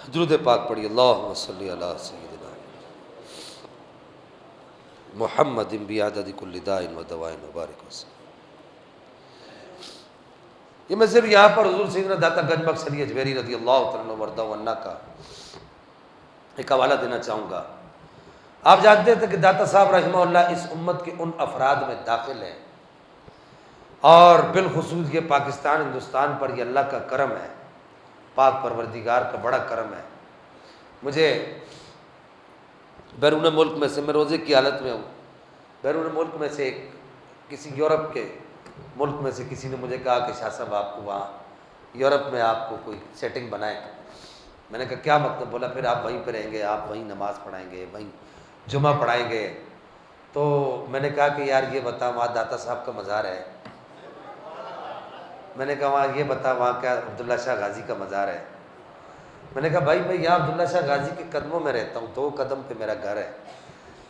درود پاک پڑھی، اللہم صلی علی سیدنا محمد بعدد کل داء و دواء مبارک وسلم۔ یہ میں صرف یہاں پر حضور سیدنا داتا گنج بخش علی اجمیری رضی اللہ تعالیٰ وردہ عنہ کا ایک حوالہ دینا چاہوں گا۔ آپ جانتے تھے کہ داتا صاحب رحمہ اللہ اس امت کے ان افراد میں داخل ہیں، اور بالخصوص یہ پاکستان ہندوستان پر یہ اللہ کا کرم ہے، پاک پروردگار کا بڑا کرم ہے۔ مجھے بیرون ملک میں سے، میں روزے کی حالت میں ہوں، بیرون ملک میں سے کسی یورپ کے ملک میں سے کسی نے مجھے کہا کہ شاہ صاحب آپ کو وہاں یورپ میں آپ کو کوئی سیٹنگ بنائیں۔ میں نے کہا کیا مطلب؟ بولا پھر آپ وہیں پہ رہیں گے، آپ وہیں نماز پڑھائیں گے، وہیں جمعہ پڑھائیں گے۔ تو میں نے کہا کہ یار یہ بتا وہاں داتا صاحب کا مزار ہے؟ میں نے کہا وہاں یہ بتا وہاں کیا عبداللہ شاہ غازی کا مزار ہے؟ میں نے کہا بھائی میں یہاں عبداللہ شاہ غازی کے قدموں میں رہتا ہوں، 2 قدم پہ میرا گھر ہے،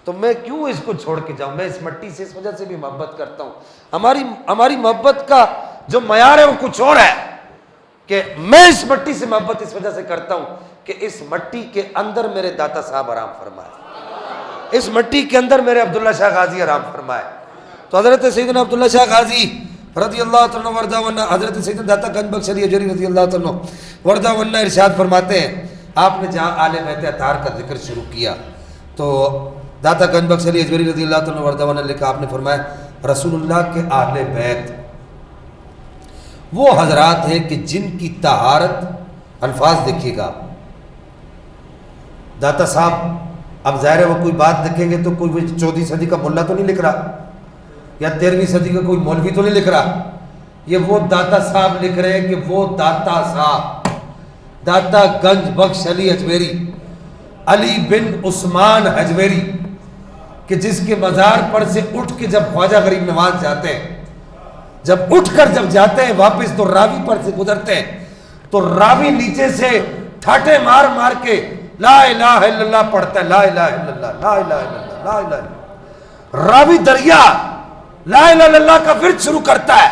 تو میں کیوں اس کو چھوڑ کے جاؤں؟ میں اس مٹی سے اس وجہ سے بھی محبت کرتا ہوں۔ ہماری محبت کا جو معیار ہے وہ کچھ اور ہے، کہ میں اس مٹی سے محبت اس وجہ سے کرتا ہوں کہ اس مٹی کے اندر میرے داتا صاحب آرام فرمائے، اس مٹی کے اندر میرے عبداللہ شاہ غازی آرام فرمائے۔ تو حضرت سیدنا عبداللہ شاہ غازی رضی اللہ تعالیٰ وردہ عنہ، حضرت سیدنا داتا گنج بخش علی اجمیری رضی اللہ تعالیٰ وردہ عنہ ارشاد فرماتے ہیں، آپ نے جہاں آل بیت اطہار کا ذکر شروع کیا تو داتا گنج بخش علی اجمیری رضی اللہ تعالیٰ وردہ عنہ نے لکھا، آپ نے فرمایا رسول اللہ کے اہل بیت وہ حضرات ہیں کہ جن کی طہارت، الفاظ دیکھیے گا داتا صاحب، اب ظاہر ہے وہ کوئی بات لکھیں گے تو کوئی 14ویں صدی کا ملا تو نہیں لکھ رہا، یا 13ویں صدی کا کوئی مولوی تو نہیں لکھ رہا، یہ وہ داتا صاحب لکھ رہے ہیں کہ وہ داتا صاحب داتا گنج بخش علی اجمیری، علی بن عثمان اجمیری، کہ جس کے مزار پر سے اٹھ کے جب خواجہ غریب نواز جاتے ہیں، جب اٹھ کر جب جاتے ہیں واپس تو راوی پر سے گزرتے ہیں تو راوی نیچے سے ٹھاٹے مار مار کے لا الہ الا اللہ پڑھتا ہے، لا الہ الا اللہ، لا الہ الا اللہ، لا الہ الا اللہ، راوی دریا لا الہ الا اللہ کا ورد شروع کرتا ہے۔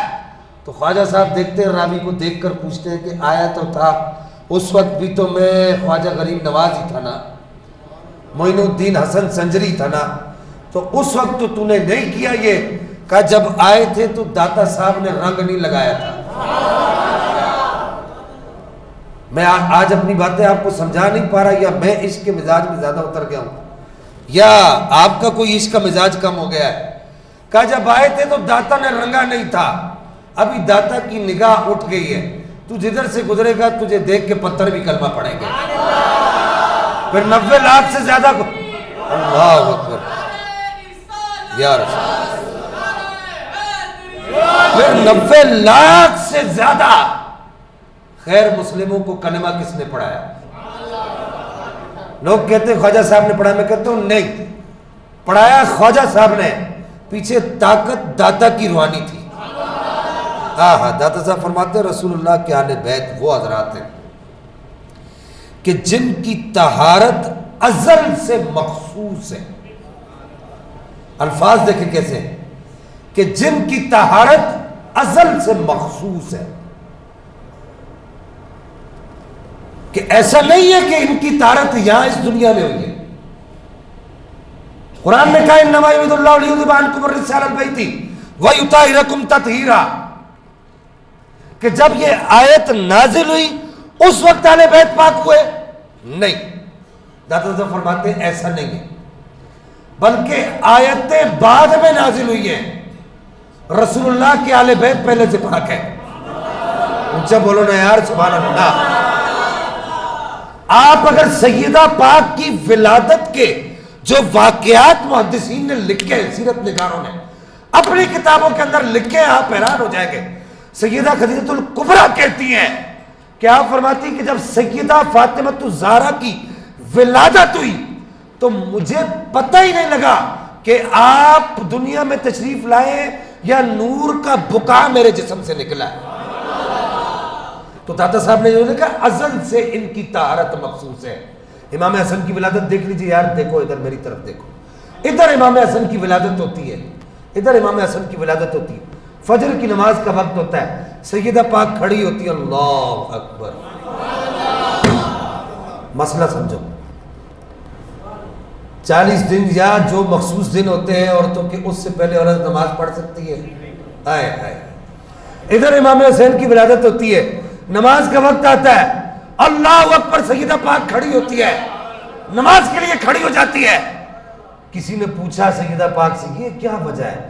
تو خواجہ صاحب دیکھتے ہیں، راوی کو دیکھ کر پوچھتے ہیں کہ آیا تو تھا اس وقت بھی تو میں خواجہ غریب نواز ہی تھا نا، معین الدین حسن سنجری تھا نا، تو اس وقت تو نے نہیں کیا یہ؟ کہا جب آئے تھے تو داتا صاحب نے رنگ نہیں لگایا تھا۔ میں آج اپنی باتیں آپ کو سمجھا نہیں پا رہا، یا میں عشق کے مزاج میں زیادہ اتر گیا ہوں، یا آپ کا کوئی عشق کا مزاج کم ہو گیا ہے۔ کہا جب آئے تھے تو داتا نے رنگا نہیں تھا، ابھی داتا کی نگاہ اٹھ گئی ہے، تو جدھر سے گزرے گا تجھے دیکھ کے پتھر بھی کلمہ پڑھیں گے۔ پھر 90 لاکھ سے زیادہ کو اللہ اکبر یا رسول اللہ، پھر 90 لاکھ سے زیادہ خیر مسلموں کو کلمہ کس نے پڑھایا؟ لوگ کہتے ہیں خواجہ صاحب نے پڑھایا، میں کہتا ہوں نہیں، پڑھایا خواجہ صاحب نے، پیچھے طاقت داتا کی روحانی تھی۔ ہاں داتا صاحب فرماتے ہیں رسول اللہ کے اہل بیت وہ حضرات ہیں کہ جن کی طہارت ازل سے مخصوص ہے۔ الفاظ دیکھیں کیسے، کہ جن کی طہارت ازل سے مخصوص ہے، کہ ایسا نہیں ہے کہ ان کی طہارت یہاں اس دنیا میں ہوئی ہے۔ قرآن نے کہا انما یرید اللہ لیذھب عنکم الرجس اہل البیت ویطہرکم تطہیرا، کہ جب یہ آیت نازل ہوئی اس وقت اہل بیت پاک ہوئے؟ نہیں، داتا صاحب فرماتے ہیں ایسا نہیں ہے، بلکہ آیتیں بعد میں نازل ہوئی ہیں، رسول اللہ کے اہل بیت پہلے سے پاک ہے۔ اونچا بولو نا یار سبحان اللہ۔ آپ اگر سیدہ پاک کی ولادت کے جو واقعات محدثین نے لکھے ہیں، سیرت نگاروں نے اپنی کتابوں کے اندر لکھے ہیں، آپ حیران ہو جائیں گے۔ سیدہ خدیجہ الکبریٰ کہتی ہیں کہ آپ فرماتی ہیں کہ جب سیدہ فاطمہ الزہرا کی ولادت ہوئی تو مجھے پتہ ہی نہیں لگا کہ آپ دنیا میں تشریف لائے یا نور کا بقع میرے جسم سے نکلا ہے۔ تو داتا صاحب نے جو کہا ازل سے ان کی طہارت مخصوص ہے۔ امام حسن کی ولادت دیکھ لیجیے یار، دیکھو ادھر میری طرف دیکھو، ادھر امام حسن کی ولادت ہوتی ہے، ادھر امام حسن کی ولادت ہوتی ہے، فجر کی نماز کا وقت ہوتا ہے، سیدہ پاک کھڑی ہوتی ہے، اللہ اکبر، مسئلہ سمجھو، 40 دن یا جو مخصوص دن ہوتے ہیں عورتوں کے، اس سے پہلے عورت نماز پڑھ سکتی ہے؟ آئے آئے، ادھر امام حسین کی ولادت ہوتی ہے، نماز کا وقت آتا ہے، اللہ اکبر، سیدہ پاک کھڑی ہوتی ہے، نماز کے لیے کھڑی ہو جاتی ہے۔ کسی نے پوچھا سیدہ پاک سے یہ کیا وجہ ہے؟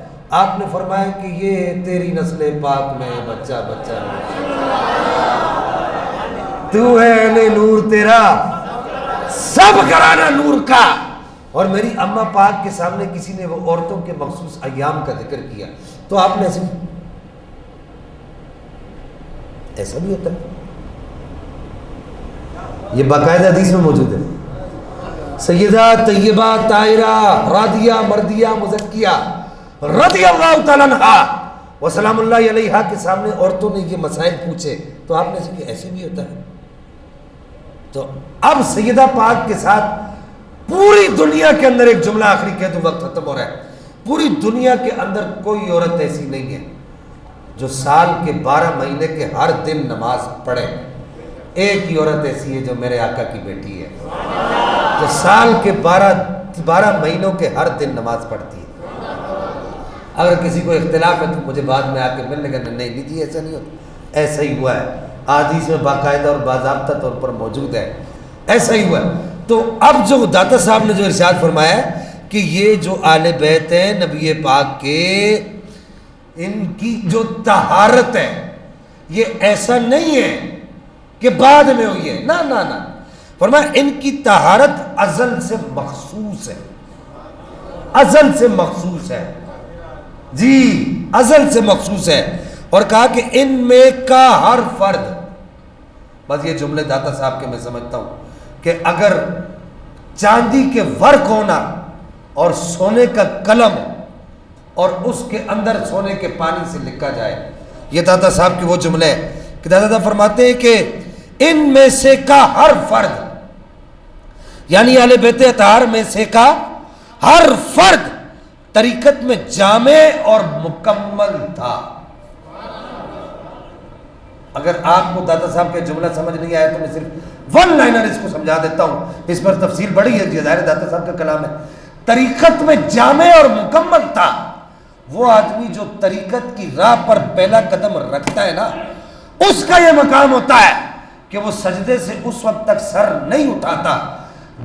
آپ نے فرمایا کہ یہ تیری نسل پاک میں بچہ بچہ تو ہے اہل نور، تیرا سب گھرانہ نور کا۔ اور میری اماں پاک کے سامنے کسی نے وہ عورتوں کے مخصوص ایام کا ذکر کیا تو آپ نے ایسا بھی ہوتا ہے، یہ باقاعدہ حدیث میں موجود ہے۔ سیدہ طیبہ طاہرہ راضیہ مردیہ مزکیہ رضی اللہ تعالیٰ عنہا وسلام اللہ علیہا کے سامنے عورتوں نے یہ مسائل پوچھے تو آپ نے کہ ایسے بھی ہوتا ہے۔ تو اب سیدہ پاک کے ساتھ پوری دنیا کے اندر ایک جملہ آخری کہہ دوں، وقت ختم ہو رہا ہے، پوری دنیا کے اندر کوئی عورت ایسی نہیں ہے جو سال کے 12 مہینے کے ہر دن نماز پڑھے۔ ایک ہی عورت ایسی ہے جو میرے آقا کی بیٹی ہے، جو سال کے 12 مہینوں کے ہر دن نماز پڑھتی ہے۔ اگر کسی کو اختلاف ہے تو مجھے بعد میں آ کے ملنے کا، نہیں جی ایسا نہیں ہوتا، ایسا ہی ہوا ہے، حدیث میں باقاعدہ اور باضابطہ طور پر موجود ہے، ایسا ہی ہوا ہے۔ تو اب جو داتا صاحب نے جو ارشاد فرمایا ہے کہ یہ جو آل بیت ہیں نبی پاک کے، ان کی جو طہارت ہے یہ ایسا نہیں ہے کہ بعد میں ہوئی ہے، نہ نہ نہ، فرمایا ان کی طہارت ازل سے مخصوص ہے، ازل سے مخصوص ہے، جی ازل سے مخصوص ہے۔ اور کہا کہ ان میں کا ہر فرد، بس یہ جملے داتا صاحب کے میں سمجھتا ہوں کہ اگر چاندی کے ورق ہونا اور سونے کا قلم اور اس کے اندر سونے کے پانی سے لکھا جائے، یہ داتا صاحب کے وہ جملے ہیں کہ داتا صاحب فرماتے ہیں کہ ان میں سے کا ہر فرد، یعنی اہل بیت اطہار میں سے کا ہر فرد طریقت میں جامع اور مکمل تھا۔ اگر آپ کو داتا صاحب کے جملہ سمجھ نہیں آیا تو میں صرف ون لائنر اس کو سمجھا دیتا ہوں، اس پر تفصیل بڑی ہے، ظاہر داتا صاحب کا کلام ہے۔ طریقت میں جامع اور مکمل تھا، وہ آدمی جو طریقت کی راہ پر پہلا قدم رکھتا ہے نا، اس کا یہ مقام ہوتا ہے کہ وہ سجدے سے اس وقت تک سر نہیں اٹھاتا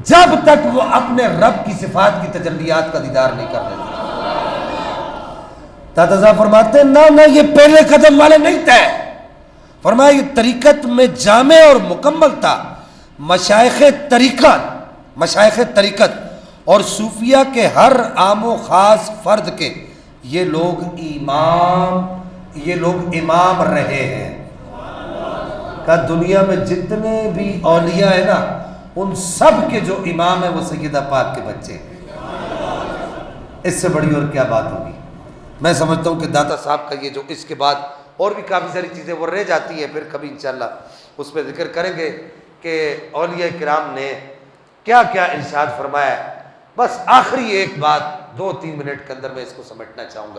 جب تک وہ اپنے رب کی صفات کی تجلیات کا دیدار نہیں کر لیتا۔ داتا صاحب فرماتے ہیں نہ یہ پہلے قدم والے نہیں تھے، فرمایا یہ طریقت میں جامع اور مکمل تھا۔ مشائخ طریقت اور صوفیہ کے ہر عام و خاص فرد کے یہ لوگ امام رہے ہیں۔ کہ دنیا میں جتنے بھی اولیاء ہیں نا، ان سب کے جو امام ہیں وہ سیدہ پاک کے بچے ہیں۔ اس سے بڑی اور کیا بات ہوگی؟ میں سمجھتا ہوں کہ داتا صاحب کا یہ جو اس کے بعد اور بھی کافی ساری چیزیں وہ رہ جاتی ہیں، پھر کبھی انشاءاللہ اس پہ ذکر کریں گے کہ اولیاء کرام نے کیا کیا ارشاد فرمایا ہے۔ بس آخری ایک بات 2-3 منٹ کے اندر میں اس کو سمیٹنا چاہوں گا۔